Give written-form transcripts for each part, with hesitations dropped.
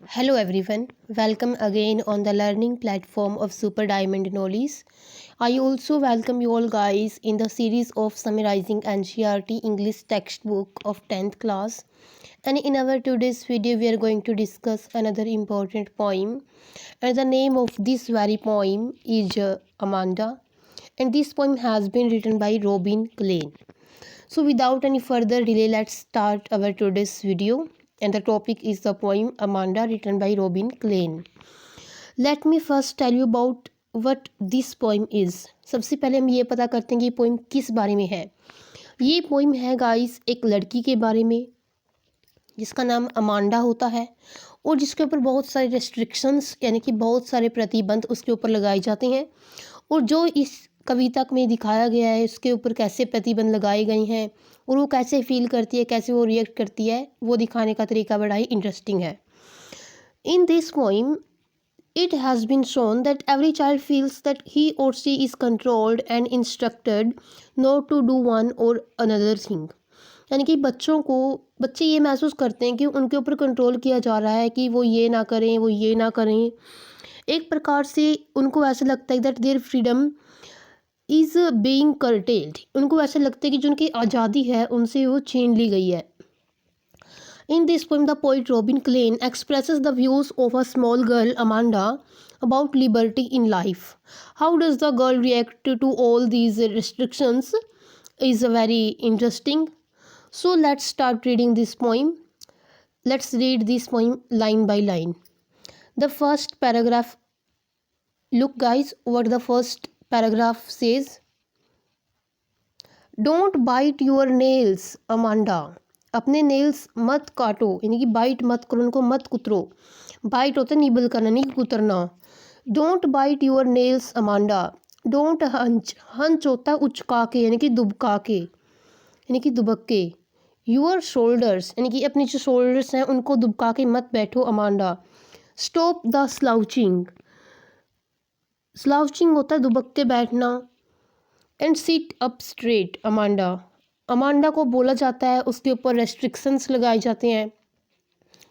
Hello everyone, welcome again on the learning platform of Super Diamond Knowledge. I also welcome you all guys in the series of summarizing NCERT English textbook of 10th class. And in our today's video we are going to discuss another important poem. And the name of this very poem is Amanda. And this poem has been written by Robin Klein. So without any further delay, let's start our today's video. And the topic is the poem Amanda written by Robin Klein. Let me first tell you about what this poem is. सबसे पहले हम ये पता करते हैं कि ये poem किस बारे में है. ये पोइम है गाइस एक लड़की के बारे में जिसका नाम अमांडा होता है और जिसके ऊपर बहुत सारे रेस्ट्रिक्शंस यानी कि बहुत सारे प्रतिबंध उसके ऊपर लगाए जाते हैं. और जो इस कविता में दिखाया गया है उसके ऊपर कैसे प्रतिबंध लगाए गए हैं और वो कैसे फील करती है, कैसे वो रिएक्ट करती है, वो दिखाने का तरीका बड़ा ही इंटरेस्टिंग है. In this poem it has been shown that every child feels that he or she is controlled and instructed not to do one or another thing. यानी कि बच्चे ये महसूस करते हैं कि उनके ऊपर कंट्रोल किया जा रहा है कि वो ये ना करें, वो ये ना करें. एक प्रकार से उनको ऐसा लगता है that their freedom is being curtailed. उनको ऐसा लगता है कि जो उनकी आज़ादी है उनसे वो छीन ली गई है. In this poem, the poet Robin Klein expresses the views of a small girl, Amanda, about liberty in life. How does the girl react to all these restrictions is very interesting. So let's start reading this poem. Let's read this poem line by line. The first paragraph. Look guys, what the first paragraph says. Don't bite your nails, Amanda. अपने nails मत काटो, यानी कि bite मत करो, उनको मत कुतरो. Bite होता है निबल करना, नहीं कुतरना. Don't bite your nails Amanda. Don't hunch. Hunch होता है उचका के, यानी कि दुबका के, यानी कि दुबक के. योर शोल्डर्स, यानी कि अपने जो शोल्डर्स हैं उनको दुबका के मत बैठो Amanda. Stop the slouching. Slouching होता है दुबक के बैठना. And sit up straight Amanda. Amanda को बोला जाता है, उसके ऊपर रेस्ट्रिक्शंस लगाए जाते हैं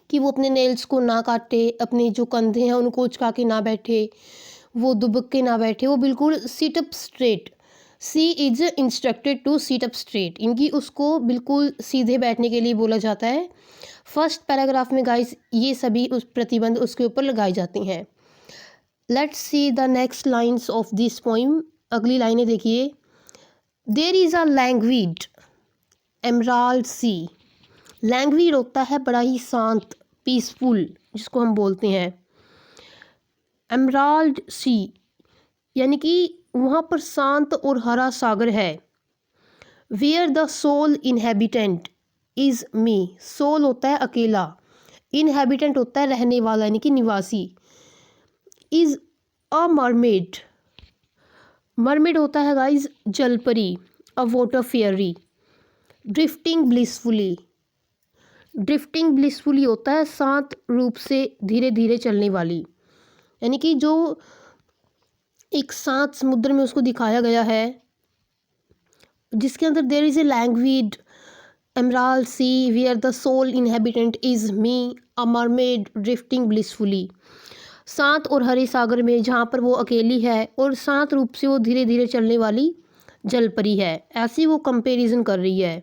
कि वो अपने नेल्स को ना काटे, अपने जो कंधे हैं उनको उचका के ना बैठे, वो दुबक के ना बैठे, वो बिल्कुल sit up straight. She is instructed to sit up straight. इनकी उसको बिल्कुल सीधे बैठने के लिए बोला जाता है. फर्स्ट पैराग्राफ में गाइस ये सभी उस प्रतिबंध उसके ऊपर लगाए जाते हैं. Let's see the next lines of this poem. अगली लाइनें देखिए. There is a language emerald sea. Language होता है बड़ा ही शांत, पीसफुल, जिसको हम बोलते हैं. एमराल्ड सी यानी कि वहाँ पर शांत और हरा सागर है. Where the sole inhabitant is me. Sole होता है अकेला, इनहेबिटेंट होता है रहने वाला यानी कि निवासी. Is a mermaid. मरमेड होता है गाइज जलपरी. अ water fairy. Drifting blissfully. Drifting blissfully होता है शांत रूप से धीरे धीरे चलने वाली, यानी कि जो एक शांत समुद्र में उसको दिखाया गया है जिसके अंदर there is a language emerald sea where the sole inhabitant is me a mermaid drifting blissfully. शांत और हरे सागर में जहाँ पर वो अकेली है और शांत रूप से वो धीरे धीरे चलने वाली जलपरी है, ऐसी वो कंपैरिजन कर रही है.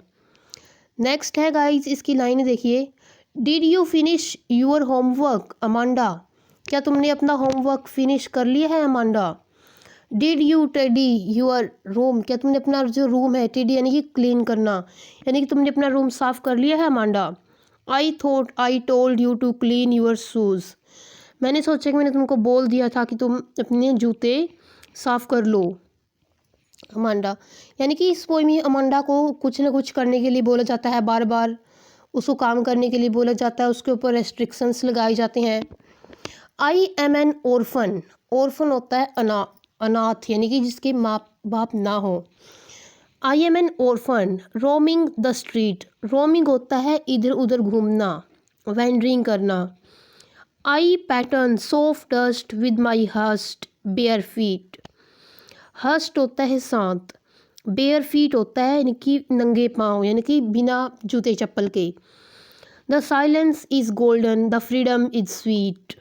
नेक्स्ट है गाइज इसकी लाइन देखिए. Did you finish your homework Amanda. क्या तुमने अपना होमवर्क फिनिश कर लिया है Amanda. Did you teddy your room. क्या तुमने अपना जो रूम है, टेडी यानी कि क्लीन करना, यानी कि तुमने अपना रूम साफ़ कर लिया है Amanda. I thought I told you to clean your shoes. मैंने सोचा कि मैंने तुमको बोल दिया था कि तुम अपने जूते साफ़ कर लो अमांडा. यानी कि इस पोएम में अमांडा को कुछ ना कुछ करने के लिए बोला जाता है, बार बार उसको काम करने के लिए बोला जाता है, उसके ऊपर रेस्ट्रिक्शंस लगाए जाते हैं. आई एम एन ऑर्फन. ऑर्फन होता है अनाथ, यानी कि जिसके माँ बाप ना हो. I am an orphan roaming the street. Roaming होता है इधर उधर घूमना, वेंडरिंग करना. I pattern soft dust with my hushed bare feet. Hushed होता है शांत, बेयर फीट होता है यानी कि नंगे पाँव, यानी कि बिना जूते चप्पल के. The silence is golden, the freedom is sweet.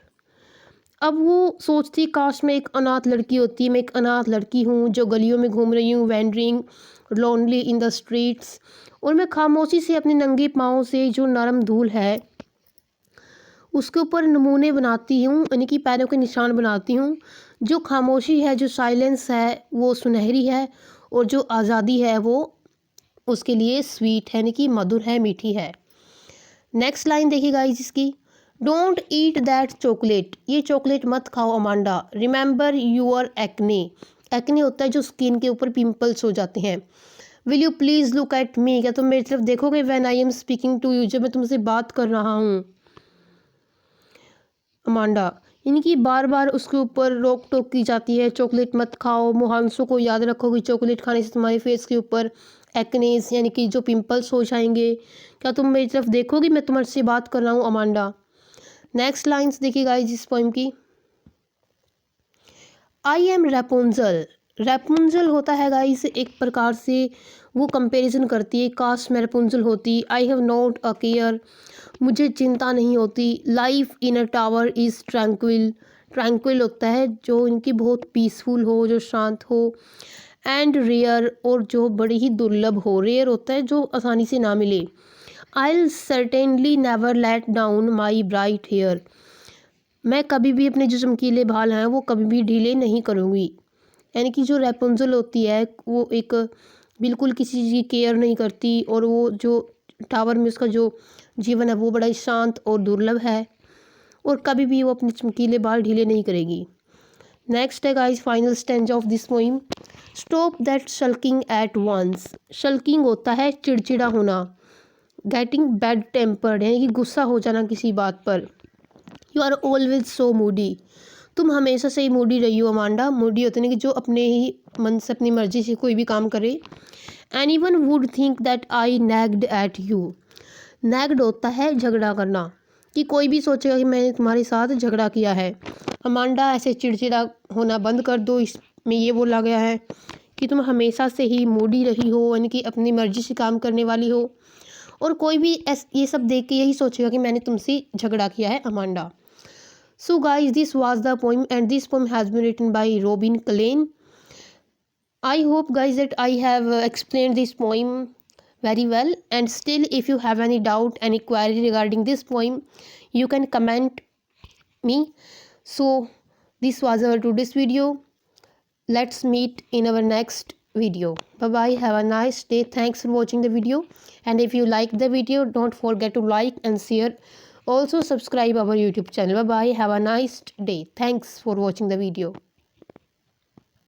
अब वो सोचती काश मैं एक अनाथ लड़की होती, मैं एक अनाथ लड़की हूँ जो गलियों में घूम रही हूँ, wandering lonely in the streets, और मैं खामोशी से अपने नंगे पाँव से जो नरम धूल है उसके ऊपर नमूने बनाती हूँ, यानी कि पैरों के निशान बनाती हूँ। जो खामोशी है, जो साइलेंस है वो सुनहरी है, और जो आज़ादी है वो उसके लिए स्वीट है, यानी कि मधुर है, मीठी है। नेक्स्ट लाइन देखिए गाइस इसकी, डोंट ईट दैट चॉकलेट, ये चॉकलेट मत खाओ Amanda, remember your acne, acne होता है जो स्किन के ऊपर पिंपल्स हो जाते हैं। Will you please look at me, क्या तुम मेरी तरफ देखोगे, when I am speaking to you, जब मैं तुमसे बात कर रहा हूँ। अमांडा, यानी कि बार बार उसके ऊपर रोक टोक की जाती है, चॉकलेट मत खाओ, मुहांसों को याद रखो कि चॉकलेट खाने से तुम्हारे फेस के ऊपर एक्नेस यानी कि जो पिंपल्स हो जाएंगे, क्या तुम मेरी तरफ देखोगी, मैं तुम्हारे बात कर रहा हूँ अमांडा। नेक्स्ट लाइन्स देखिए गाइस इस पोइम की, आई एम रेपुंजल, रेपुंजल होता है गाइस एक प्रकार से वो कंपैरिजन करती है, काश मैं रेपुंजल होती, I have not a care, मुझे चिंता नहीं होती, life in a tower is tranquil, tranquil होता है जो इनकी बहुत पीसफुल हो, जो शांत हो, एंड रेयर, और जो बड़ी ही दुर्लभ हो, रेयर होता है जो आसानी से ना मिले। I will certainly never let down my bright hair, मैं कभी भी अपने जो चमकीले बाल हैं वो कभी भी ढीले नहीं करूँगी। यानी कि जो रेपुंजल होती है वो एक बिल्कुल किसी चीज़ की केयर नहीं करती, और वो जो टावर में उसका जो जीवन है वो बड़ा ही शांत और दुर्लभ है, और कभी भी वो अपने चमकीले बाल ढीले नहीं करेगी। नेक्स्ट है guys final stanza of this poem, stop that sulking at once, sulking होता है चिड़चिड़ा होना, गेटिंग बैड टेम्पर्ड यानी कि गुस्सा हो जाना किसी बात पर, you are always so moody, तुम हमेशा से ही मूडी रही हो अमांडा, मूडी होते हैं कि जो अपने ही मन से अपनी मर्जी से कोई भी काम करे। Anyone would think that I nagged at you, nagged होता है झगड़ा करना, कि कोई भी सोचेगा कि मैंने तुम्हारे साथ झगड़ा किया है। अमांडा ऐसे चिड़चिड़ा होना बंद कर दो, इसमें ये बोला गया है कि तुम हमेशा से ही मूडी रही हो, यानी कि अपनी मर्जी से काम करने वाली हो, और कोई भी ये सब देख के यही सोचेगा कि मैंने तुमसे झगड़ा किया है Amanda. So guys, this was the poem, and this poem has been written by Robin Klein. I hope guys that I have explained this poem very well, and still if you have any doubt, any query regarding this poem, you can comment me. So this was our today's video. Let's meet in our next video. Bye bye, have a nice day, thanks for watching the video, and if you like the video, don't forget to like and share. Also subscribe our YouTube channel. Bye bye, have a nice day, thanks for watching the video.